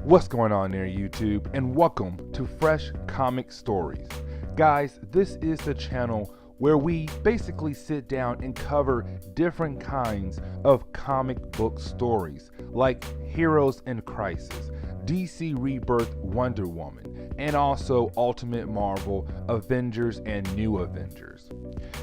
What's going on there, YouTube, and welcome to Fresh Comic Stories. Guys, this is the channel where we basically sit down and cover different kinds of comic book stories like Heroes in Crisis, DC Rebirth Wonder Woman, and also Ultimate Marvel, Avengers, and New Avengers.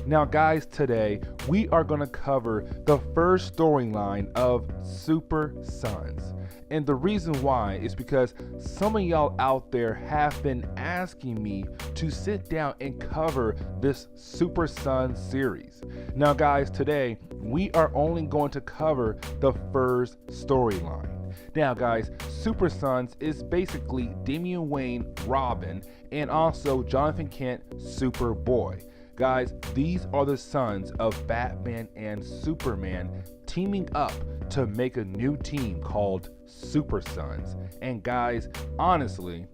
Now guys, today we are going to cover the first storyline of Super Sons. And the reason why is because some of y'all out there have been asking me to sit down and cover this Super Sons series. Now guys, today we are only going to cover the first storyline. Now guys, Super Sons is basically Damian Wayne, Robin, and also Jonathan Kent, Superboy. Guys, these are the sons of Batman and Superman teaming up to make a new team called Super Sons. And guys, honestly,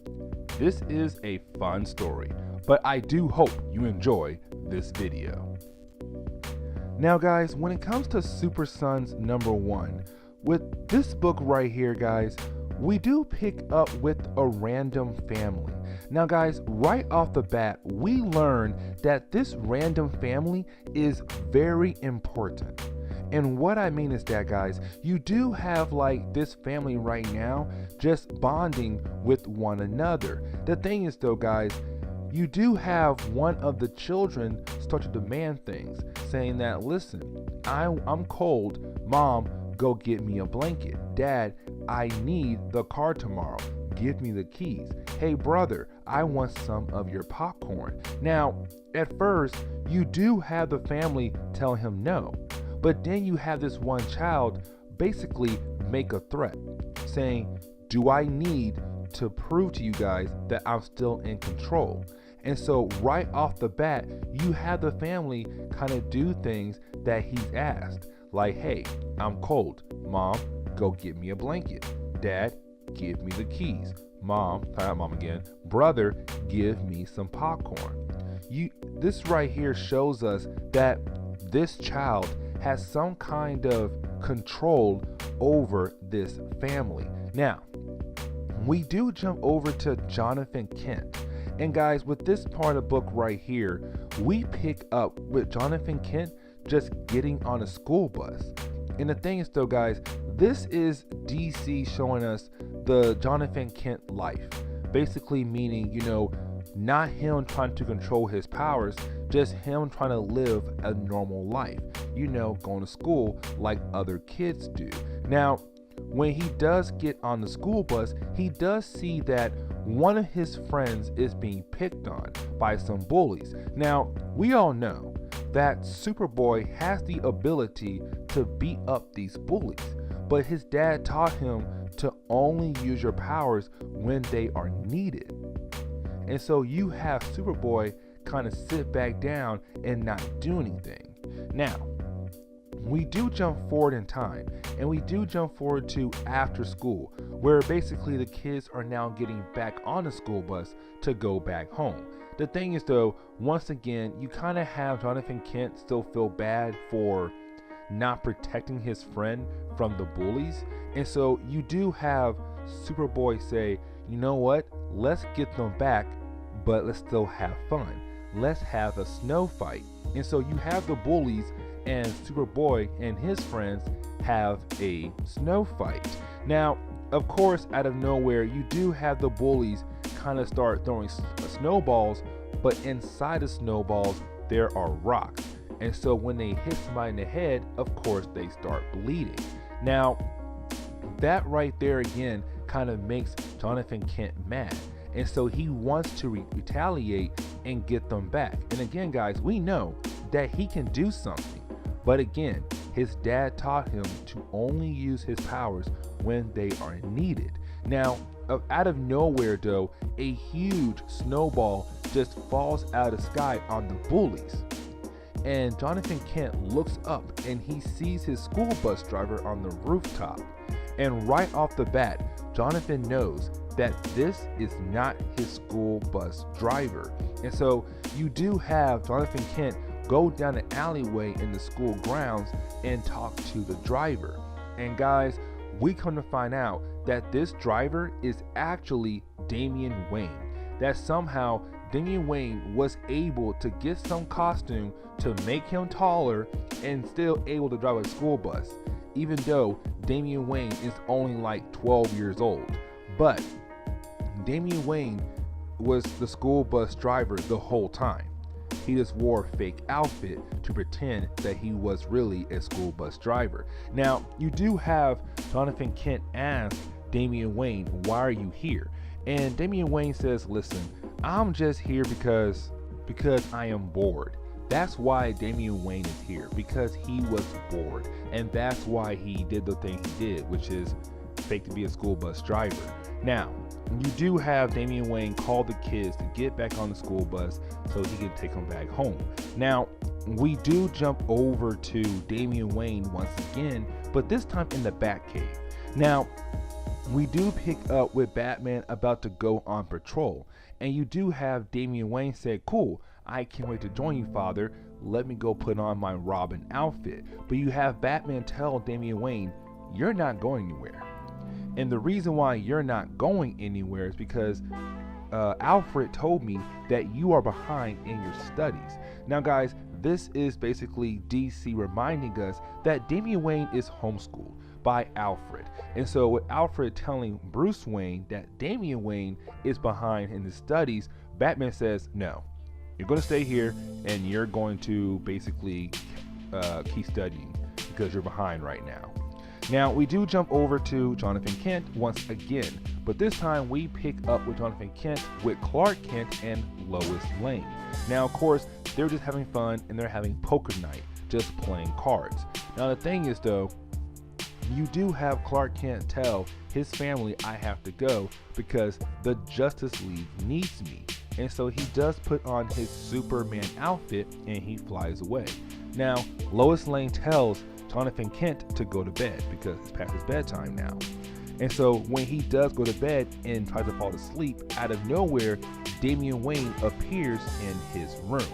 this is a fun story, but I do hope you enjoy this video. Now guys, when it comes to Super Sons #1, with this book right here, guys, we do pick up with a random family. Now guys, right off the bat, we learn that this random family is very important. And what I mean is that, guys, you do have like this family right now just bonding with one another. The thing is though, guys, you do have one of the children start to demand things, saying that, listen, I'm cold, Mom, go get me a blanket. Dad, I need the car tomorrow. Give me the keys. Hey brother, I want some of your popcorn. Now, at first, you do have the family tell him no, but then you have this one child basically make a threat, saying, do I need to prove to you guys that I'm still in control? And so right off the bat, you have the family kind of do things that he's asked, like, hey, I'm cold. Mom, go get me a blanket. Dad, give me the keys. Mom, not mom again. Brother, give me some popcorn. This right here shows us that this child has some kind of control over this family. Now, we do jump over to Jonathan Kent. And guys, with this part of the book right here, we pick up with Jonathan Kent just getting on a school bus. And the thing is though, guys, this is DC showing us the Jonathan Kent life. Basically meaning, not him trying to control his powers, just him trying to live a normal life. Going to school like other kids do. Now, when he does get on the school bus, he does see that one of his friends is being picked on by some bullies. Now, we all know that Superboy has the ability to beat up these bullies, but his dad taught him to only use your powers when they are needed. And so you have Superboy kind of sit back down and not do anything. Now, we do jump forward in time, and we do jump forward to after school, where basically the kids are now getting back on the school bus to go back home. The thing is though, once again, you kind of have Jonathan Kent still feel bad for not protecting his friend from the bullies. And so you do have Superboy say, you know what, let's get them back, but let's still have fun. Let's have a snow fight. And so you have the bullies and Superboy and his friends have a snow fight. Now, of course, out of nowhere, you do have the bullies kind of start throwing snowballs, but inside the snowballs, there are rocks. And so when they hit somebody in the head, of course, they start bleeding. Now, that right there again kind of makes Jonathan Kent mad. And so he wants to retaliate and get them back. And again, guys, we know that he can do something. But again, his dad taught him to only use his powers when they are needed. Now, out of nowhere though, a huge snowball just falls out of the sky on the bullies. And Jonathan Kent looks up and he sees his school bus driver on the rooftop. And right off the bat, Jonathan knows that this is not his school bus driver. And so you do have Jonathan Kent go down the alleyway in the school grounds and talk to the driver. And guys, we come to find out that this driver is actually Damian Wayne. That somehow Damian Wayne was able to get some costume to make him taller and still able to drive a school bus, even though Damian Wayne is only like 12 years old. But Damian Wayne was the school bus driver the whole time. He just wore a fake outfit to pretend that he was really a school bus driver. Now, you do have Jonathan Kent ask Damian Wayne, why are you here? And Damian Wayne says, listen, I'm just here because I am bored. That's why Damian Wayne is here, because he was bored. And that's why he did the thing he did, which is fake to be a school bus driver. Now, you do have Damian Wayne call the kids to get back on the school bus so he can take them back home. Now, we do jump over to Damian Wayne once again, but this time in the Batcave. Now, we do pick up with Batman about to go on patrol, and you do have Damian Wayne say, cool, I can't wait to join you, father. Let me go put on my Robin outfit. But you have Batman tell Damian Wayne, you're not going anywhere. And the reason why you're not going anywhere is because Alfred told me that you are behind in your studies. Now, guys, this is basically DC reminding us that Damian Wayne is homeschooled by Alfred. And so with Alfred telling Bruce Wayne that Damian Wayne is behind in his studies, Batman says, no, you're going to stay here and you're going to basically keep studying because you're behind right now. Now, we do jump over to Jonathan Kent once again, but this time we pick up with Jonathan Kent with Clark Kent and Lois Lane. Now, of course, they're just having fun and they're having poker night, just playing cards. Now, the thing is, though, you do have Clark Kent tell his family, I have to go because the Justice League needs me. And so he does put on his Superman outfit and he flies away. Now, Lois Lane tells Jonathan Kent to go to bed because it's past his bedtime now. And so when he does go to bed and tries to fall asleep, out of nowhere, Damian Wayne appears in his room.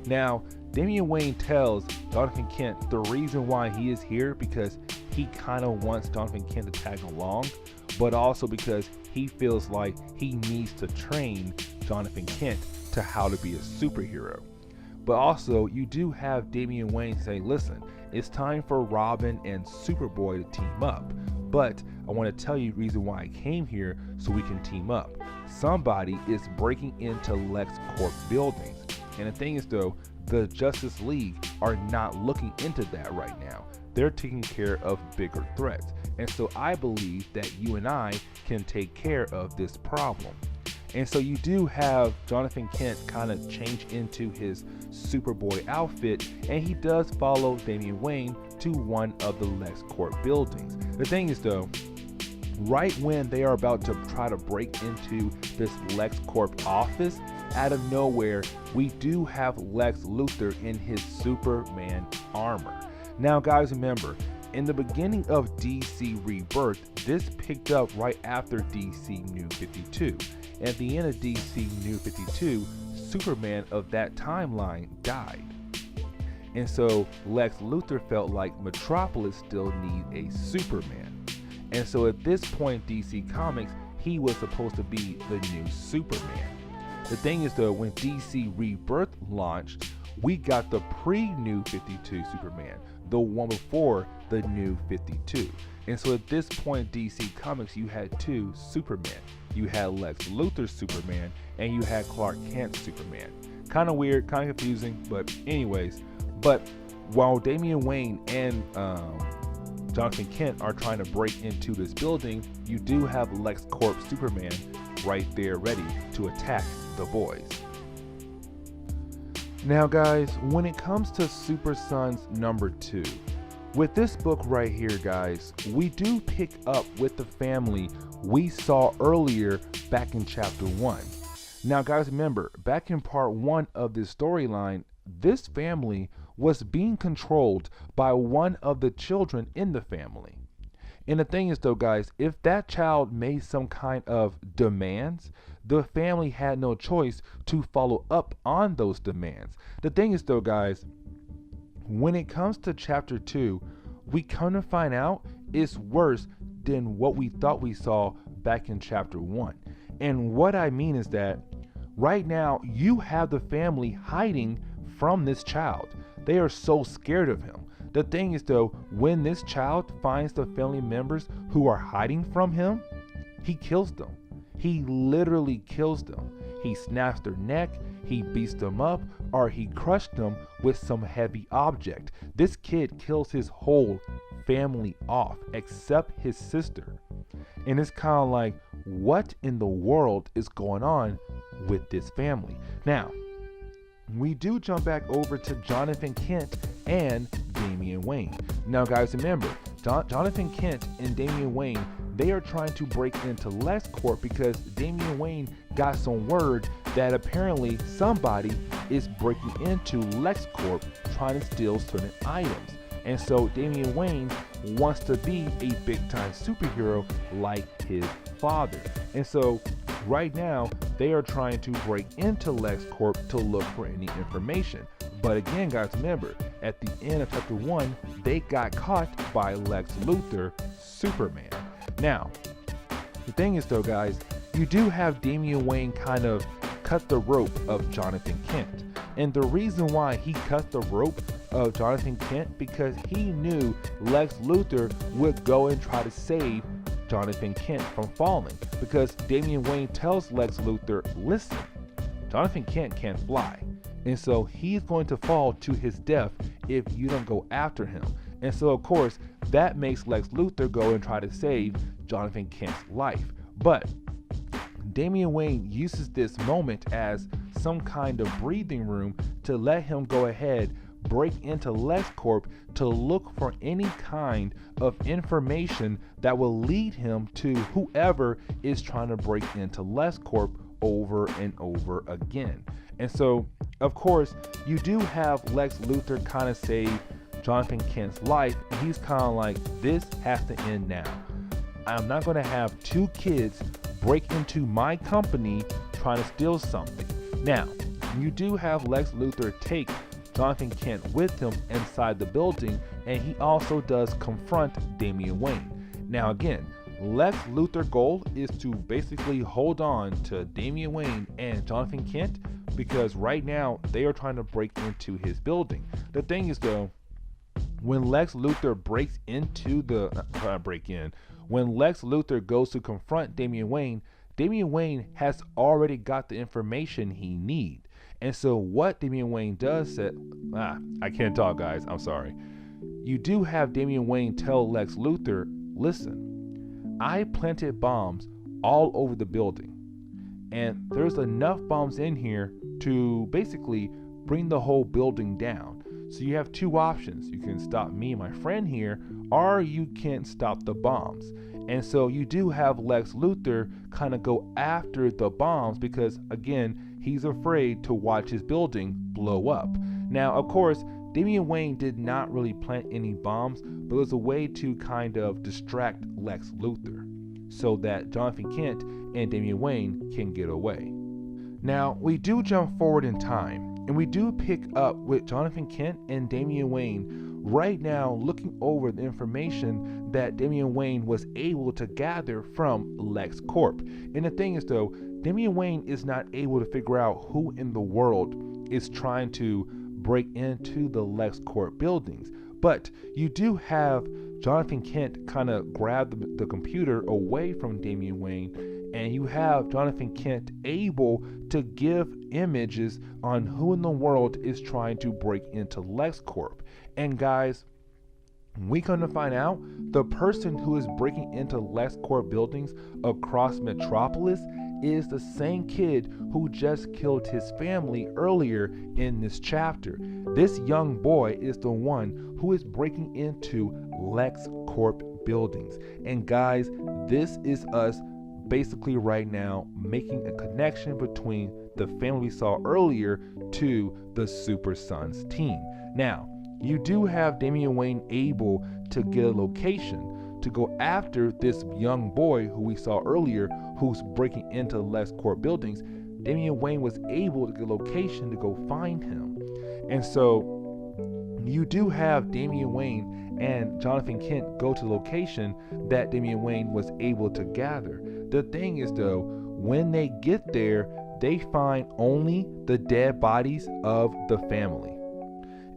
Now, Damian Wayne tells Jonathan Kent the reason why he is here because he kind of wants Jonathan Kent to tag along, but also because he feels like he needs to train Jonathan Kent to how to be a superhero. But also, you do have Damian Wayne say, listen, it's time for Robin and Superboy to team up. But I want to tell you the reason why I came here so we can team up. Somebody is breaking into LexCorp buildings. And the thing is, though, the Justice League are not looking into that right now. They're taking care of bigger threats. And so I believe that you and I can take care of this problem. And so you do have Jonathan Kent kind of change into his Superboy outfit, and he does follow Damian Wayne to one of the LexCorp buildings. The thing is, though, right when they are about to try to break into this LexCorp office, out of nowhere, we do have Lex Luthor in his Superman armor. Now, guys, remember, in the beginning of DC Rebirth, this picked up right after DC New 52. At the end of DC New 52, Superman of that timeline died. And so Lex Luthor felt like Metropolis still need a Superman. And so at this point, DC Comics, he was supposed to be the new Superman. The thing is, though, when DC Rebirth launched, we got the pre-New 52 Superman, the one before the New 52. And so at this point, DC Comics, you had two Supermen. You had Lex Luthor's Superman, and you had Clark Kent's Superman. Kind of weird, kind of confusing, but anyways. But while Damian Wayne and Jonathan Kent are trying to break into this building, you do have LexCorp Superman right there ready to attack the boys. Now, guys, when it comes to Super Sons #2, with this book right here, guys, we do pick up with the family we saw earlier back in chapter 1. Now, guys, remember, back in part 1 of this storyline, this family was being controlled by one of the children in the family. And the thing is, though, guys, if that child made some kind of demands, the family had no choice to follow up on those demands. The thing is, though, guys, when it comes to chapter 2, we come to find out it's worse than what we thought we saw back in chapter 1. And what I mean is that right now you have the family hiding from this child. They are so scared of him. The thing is though, when this child finds the family members who are hiding from him, he kills them. He literally kills them. He snaps their neck, he beats them up, or he crushed them with some heavy object. This kid kills his whole family off except his sister. And it's kind of like, what in the world is going on with this family? Now, we do jump back over to Jonathan Kent and Damian Wayne. Now guys, remember, Jonathan Kent and Damian Wayne, they are trying to break into LexCorp because Damian Wayne got some word that apparently somebody is breaking into LexCorp trying to steal certain items. And so Damian Wayne wants to be a big-time superhero like his father. And so right now, they are trying to break into LexCorp to look for any information. But again, guys, remember, at the end of chapter 1, they got caught by Lex Luthor, Superman. Now, the thing is though, guys, you do have Damian Wayne kind of cut the rope of Jonathan Kent. And the reason why he cut the rope of Jonathan Kent, because he knew Lex Luthor would go and try to save Jonathan Kent from falling. Because Damian Wayne tells Lex Luthor, listen, Jonathan Kent can't fly. And so he's going to fall to his death if you don't go after him. And so of course, that makes Lex Luthor go and try to save Jonathan Kent's life. But Damian Wayne uses this moment as some kind of breathing room to let him go ahead, break into LexCorp to look for any kind of information that will lead him to whoever is trying to break into LexCorp over and over again. And so, of course, you do have Lex Luthor kind of save Jonathan Kent's life, and he's kind of like, this has to end now. I'm not going to have two kids break into my company trying to steal something. Now, you do have Lex Luthor take Jonathan Kent with him inside the building, and he also does confront Damian Wayne. Now again, Lex Luthor's goal is to basically hold on to Damian Wayne and Jonathan Kent because right now they are trying to break into his building. The thing is though, when Lex Luthor breaks into when Lex Luthor goes to confront Damian Wayne has already got the information he needs. And so what Damian Wayne does I can't talk, guys, I'm sorry. You do have Damian Wayne tell Lex Luthor, listen, I planted bombs all over the building, and there's enough bombs in here to basically bring the whole building down. So you have two options. You can stop me and my friend here, or you can stop the bombs. And so you do have Lex Luthor kind of go after the bombs because, again, he's afraid to watch his building blow up. Now, of course, Damian Wayne did not really plant any bombs, but it was a way to kind of distract Lex Luthor so that Jonathan Kent and Damian Wayne can get away. Now, we do jump forward in time, and we do pick up with Jonathan Kent and Damian Wayne right now looking over the information that Damian Wayne was able to gather from LexCorp. And the thing is though, Damian Wayne is not able to figure out who in the world is trying to break into the LexCorp buildings. But you do have Jonathan Kent kind of grab the computer away from Damian Wayne, and you have Jonathan Kent able to give images on who in the world is trying to break into LexCorp. And guys, we come to find out the person who is breaking into LexCorp buildings across Metropolis is the same kid who just killed his family earlier in this chapter. This young boy is the one who is breaking into LexCorp buildings. And guys, this is us basically right now making a connection between the family we saw earlier to the Super Sons team. Now, you do have Damian Wayne able to get a location to go after this young boy who we saw earlier who's breaking into LexCorp buildings. Damian Wayne was able to get a location to go find him. And so you do have Damian Wayne and Jonathan Kent go to the location that Damian Wayne was able to gather. The thing is though, when they get there, they find only the dead bodies of the family.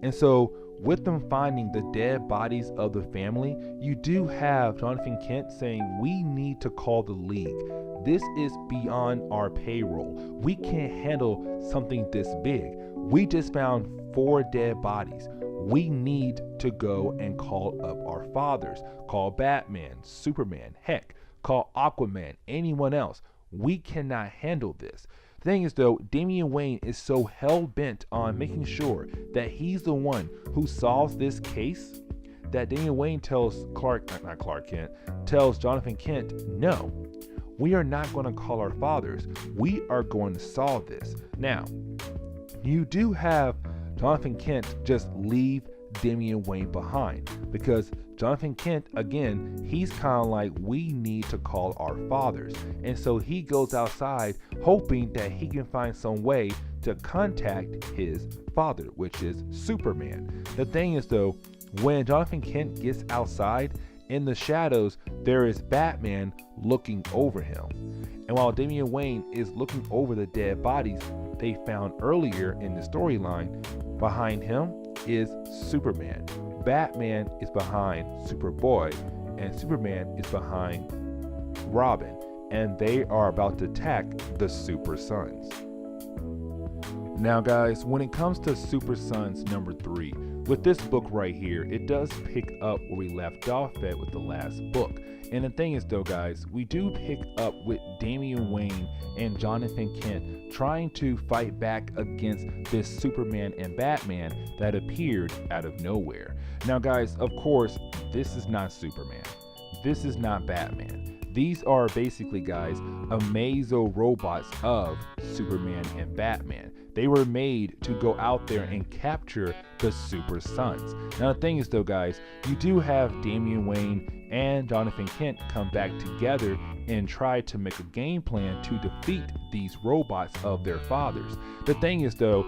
And so with them finding the dead bodies of the family, you do have Jonathan Kent saying, we need to call the league. This is beyond our payroll. We can't handle something this big. We just found 4 dead bodies. We need to go and call up our fathers. Call Batman, Superman, heck, call Aquaman, anyone else. We cannot handle this. The thing is though, Damian Wayne is so hell-bent on making sure that he's the one who solves this case that Damian Wayne tells tells Jonathan Kent, no, we are not going to call our fathers. We are going to solve this. Now, you do have Jonathan Kent just leave Damian Wayne behind, because Jonathan Kent, again, he's kind of like, we need to call our fathers. And so he goes outside hoping that he can find some way to contact his father, which is Superman. The thing is though, when Jonathan Kent gets outside, in the shadows, there is Batman looking over him. And while Damian Wayne is looking over the dead bodies they found earlier in the storyline, behind him is Superman. Batman is behind Superboy, and Superman is behind Robin, and they are about to attack the Super Sons. Now guys, when it comes to Super Sons number 3, with this book right here, it does pick up where we left off at with the last book. And the thing is though guys, we do pick up with Damian Wayne and Jonathan Kent trying to fight back against this Superman and Batman that appeared out of nowhere. Now guys, of course, this is not Superman. This is not Batman. These are basically, guys, Amazo robots of Superman and Batman. They were made to go out there and capture the Super Sons. Now the thing is though guys, you do have Damian Wayne and Jonathan Kent come back together and try to make a game plan to defeat these robots of their fathers. The thing is though,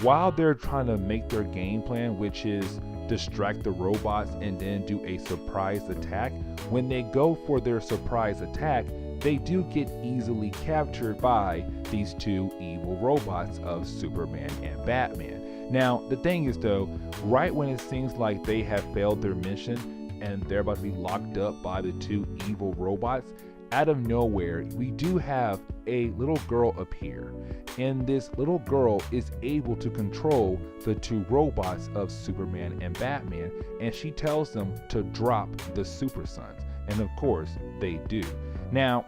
while they're trying to make their game plan, which is distract the robots and then do a surprise attack, when they go for their surprise attack, they do get easily captured by these 2 evil robots of Superman and Batman. Now, the thing is though, right when it seems like they have failed their mission and they're about to be locked up by the 2 evil robots, out of nowhere, we do have a little girl appear. And this little girl is able to control the 2 robots of Superman and Batman, and she tells them to drop the Super Sons. And of course, they do. Now,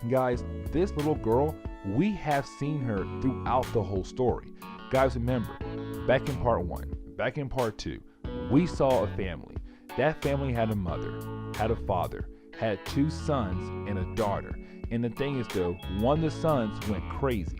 guys, this little girl, we have seen her throughout the whole story. Guys, remember, back in part 1, back in part 2, we saw a family. That family had a mother, had a father, had 2 sons and a daughter. And the thing is though, one of the sons went crazy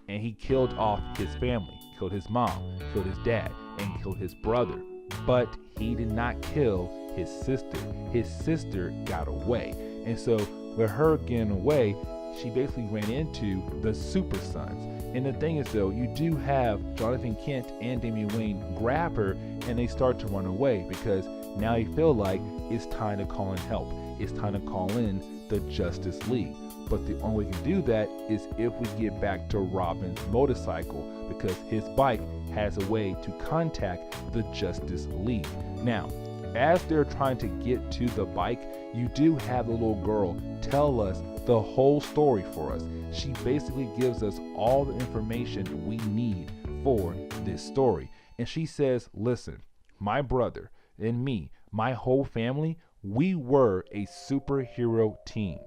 and he killed off his family, killed his mom, killed his dad, and killed his brother. But he did not kill his sister. His sister got away. And so with her getting away, she basically ran into the Super Sons. And the thing is though, you do have Jonathan Kent and Damian Wayne grab her and they start to run away, because now they feel like it's time to call in help. It's time to call in the Justice League. But the only way we can do that is if we get back to Robin's motorcycle, because his bike has a way to contact the Justice League. Now, as they're trying to get to the bike, you do have the little girl tell us the whole story for us. She basically gives us all the information we need for this story. And she says, listen, my brother and me, my whole family, we were a superhero team.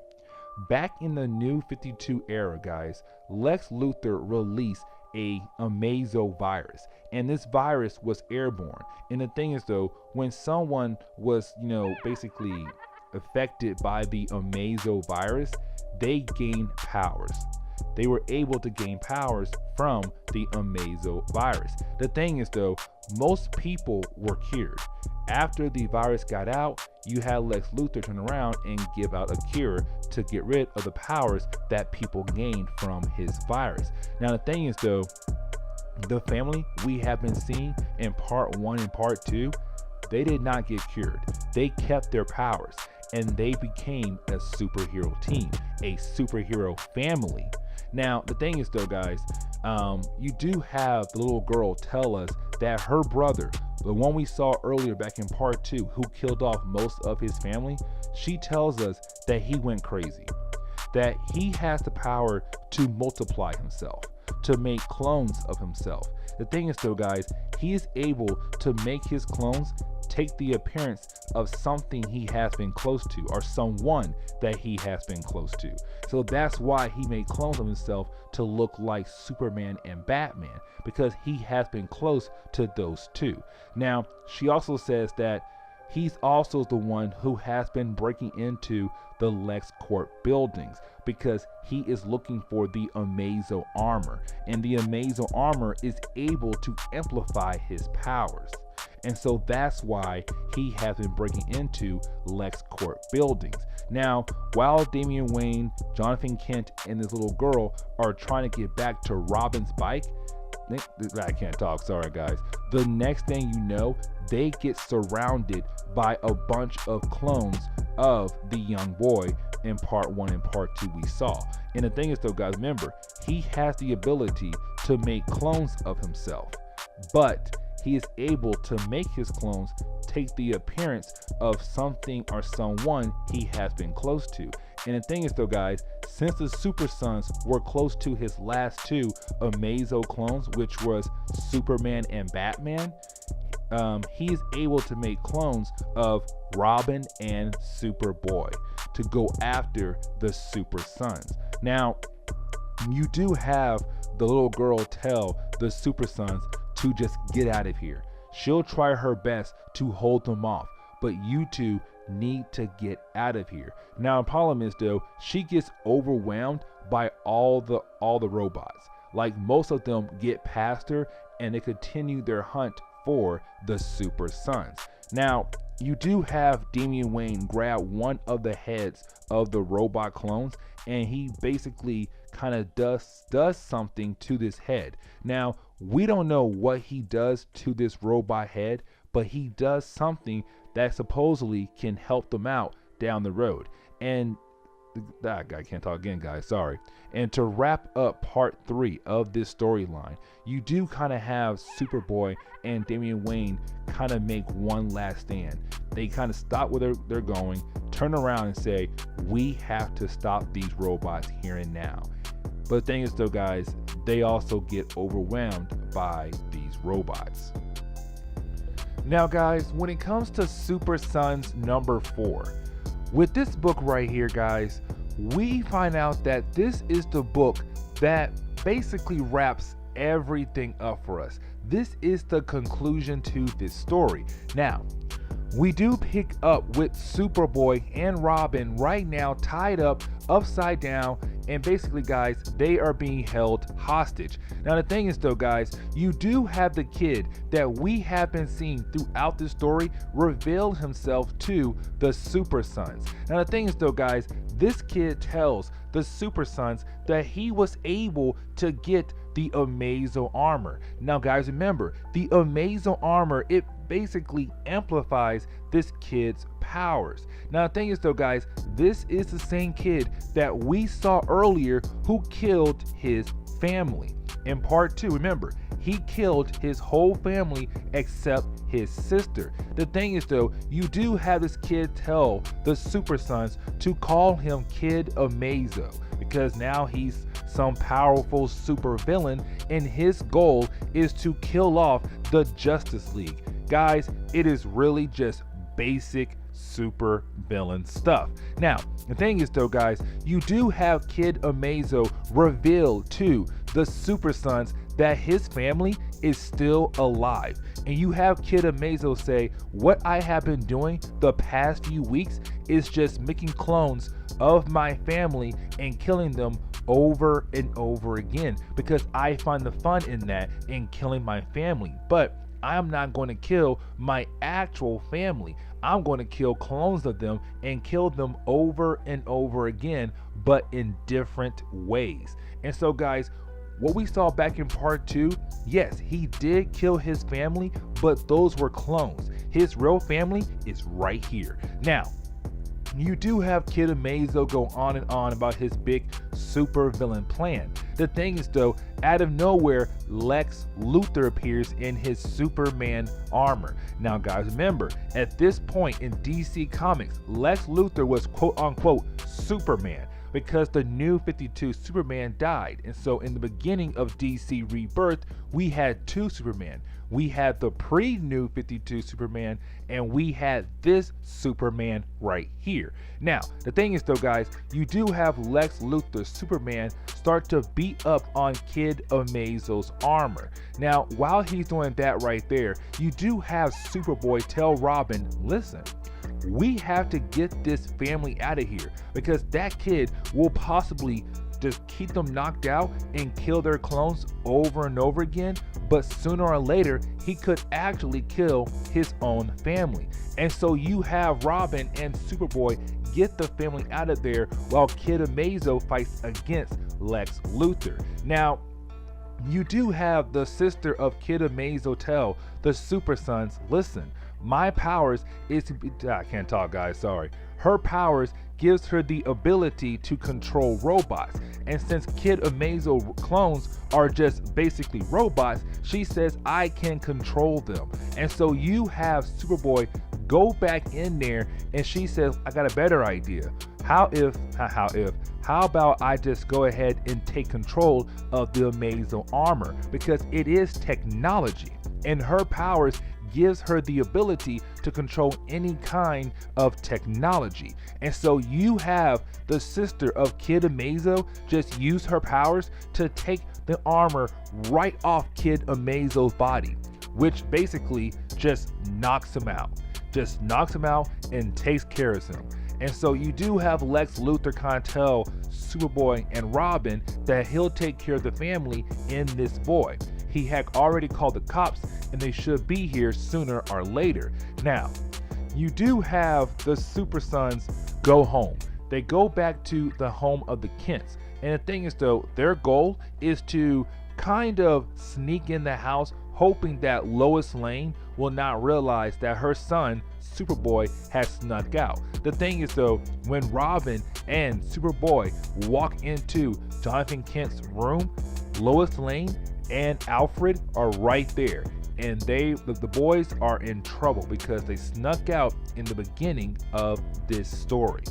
Back in the New 52 era, guys, Lex Luthor released a Amazo virus, and this virus was airborne. And the thing is though, when someone was, basically affected by the Amazo virus, they gained powers. They were able to gain powers from the Amazo virus. The thing is though, most people were cured. After the virus got out, you had Lex Luthor turn around and give out a cure to get rid of the powers that people gained from his virus. Now the thing is though, the family we have been seeing in part 1 and part 2, they did not get cured. They kept their powers and they became a superhero team, a superhero family. Now, the thing is though, guys, you do have the little girl tell us that her brother, the one we saw earlier back in part 2, who killed off most of his family, she tells us that he went crazy, that he has the power to multiply himself, to make clones of himself. The thing is though, guys, he is able to make his clones take the appearance of something he has been close to, or someone that he has been close to. So that's why he made clones of himself to look like Superman and Batman, because he has been close to those two. Now, she also says that he's also the one who has been breaking into the LexCorp buildings because he is looking for the Amazo armor, and the Amazo armor is able to amplify his powers. And so that's why he has been breaking into LexCorp buildings. Now, while Damian Wayne, Jonathan Kent, and this little girl are trying to get back to Robin's bike, I can't talk, sorry guys. The next thing you know, they get surrounded by a bunch of clones of the young boy in part 1 and part 2 we saw. And the thing is though, guys, remember, he has the ability to make clones of himself, but he is able to make his clones take the appearance of something or someone he has been close to. And the thing is though, guys, since the Super Sons were close to his last two Amazo clones, which was Superman and Batman, he is able to make clones of Robin and Superboy to go after the Super Sons. Now, you do have the little girl tell the Super Sons to just get out of here. She'll try her best to hold them off, but you two need to get out of here. Now, the problem is though, she gets overwhelmed by all the robots. Like, most of them get past her and they continue their hunt for the Super Sons. Now, you do have Damian Wayne grab one of the heads of the robot clones, and he basically kind of does something to this head. Now, we don't know what he does to this robot head, but he does something that supposedly can help them out down the road. And that guy can't talk again, guys, sorry. And to wrap up part 3 of this storyline, you do kind of have Superboy and Damian Wayne kind of make one last stand. They kind of stop where they're going, turn around and say, we have to stop these robots here and now. But the thing is though, guys, they also get overwhelmed by these robots. Now guys, when it comes to Super Sons number 4, with this book right here, guys, we find out that this is the book that basically wraps everything up for us. This is the conclusion to this story. Now, we do pick up with Superboy and Robin right now tied up upside down, and basically, guys, they are being held hostage. Now, the thing is though, guys, you do have the kid that we have been seeing throughout the story reveal himself to the Super Sons. Now, the thing is though, guys, this kid tells the Super Sons that he was able to get the Amazo armor. Now, guys, remember, the Amazo armor, it basically amplifies this kid's powers. Now, the thing is though, guys, this is the same kid that we saw earlier who killed his family in part 2. Remember, he killed his whole family except his sister. The thing is though, you do have this kid tell the Super Sons to call him Kid Amazo, because now he's some powerful super villain and his goal is to kill off the Justice League. Guys, it is really just basic super villain stuff. Now, the thing is though, guys, you do have Kid Amazo reveal to the Super Sons that his family is still alive. And you have Kid Amazo say, what I have been doing the past few weeks is just making clones of my family and killing them over and over again, because I find the fun in that, in killing my family. But I'm not going to kill my actual family. I'm going to kill clones of them and kill them over and over again, but in different ways. And so, guys, what we saw back in part 2, yes, he did kill his family, but those were clones. His real family is right here. Now, you do have Kid Amazo go on and on about his big super villain plan. The thing is though, out of nowhere, Lex Luthor appears in his Superman armor. Now guys, remember, at this point in DC Comics, Lex Luthor was quote unquote Superman, because the New 52 Superman died. And so in the beginning of DC Rebirth, we had two Superman. We had the pre-New 52 Superman, and we had this Superman right here. Now, the thing is though guys, you do have Lex Luthor Superman start to beat up on Kid Amazo's armor. Now, while he's doing that right there, you do have Superboy tell Robin, listen, we have to get this family out of here, because that kid will possibly just keep them knocked out and kill their clones over and over again, but sooner or later he could actually kill his own family. And so you have Robin and Superboy get the family out of there while Kid Amazo fights against Lex Luthor. Now, you do have the sister of Kid Amazo tell the Super Sons, listen, my powers is to be, I can't talk guys, sorry. Her powers gives her the ability to control robots. And since Kid Amazo clones are just basically robots, she says I can control them. And so you have Superboy go back in there and she says, I got a better idea. How about I just go ahead and take control of the Amazo armor, because it is technology and her powers gives her the ability to control any kind of technology. And so you have the sister of Kid Amazo just use her powers to take the armor right off Kid Amazo's body, which basically just knocks him out. Just knocks him out and takes care of him. And so you do have Lex Luthor kind of tell Superboy and Robin that he'll take care of the family in this void. He had already called the cops and they should be here sooner or later. Now, you do have the Super Sons go home. They go back to the home of the Kents. And the thing is though, their goal is to kind of sneak in the house, hoping that Lois Lane will not realize that her son Superboy has snuck out. The thing is though, when Robin and Superboy walk into Jonathan Kent's room, Lois Lane and Alfred are right there, and the boys are in trouble because they snuck out in the beginning of this story.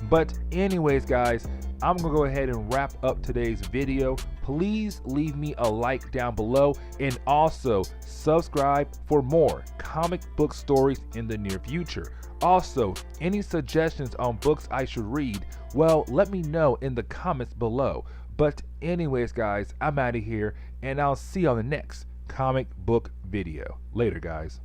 But anyways guys, I'm gonna go ahead and wrap up today's video. Please leave me a like down below and also subscribe for more comic book stories in the near future. Also, any suggestions on books I should read, well, let me know in the comments below. But anyways guys, I'm out of here and I'll see you on the next comic book video. Later guys.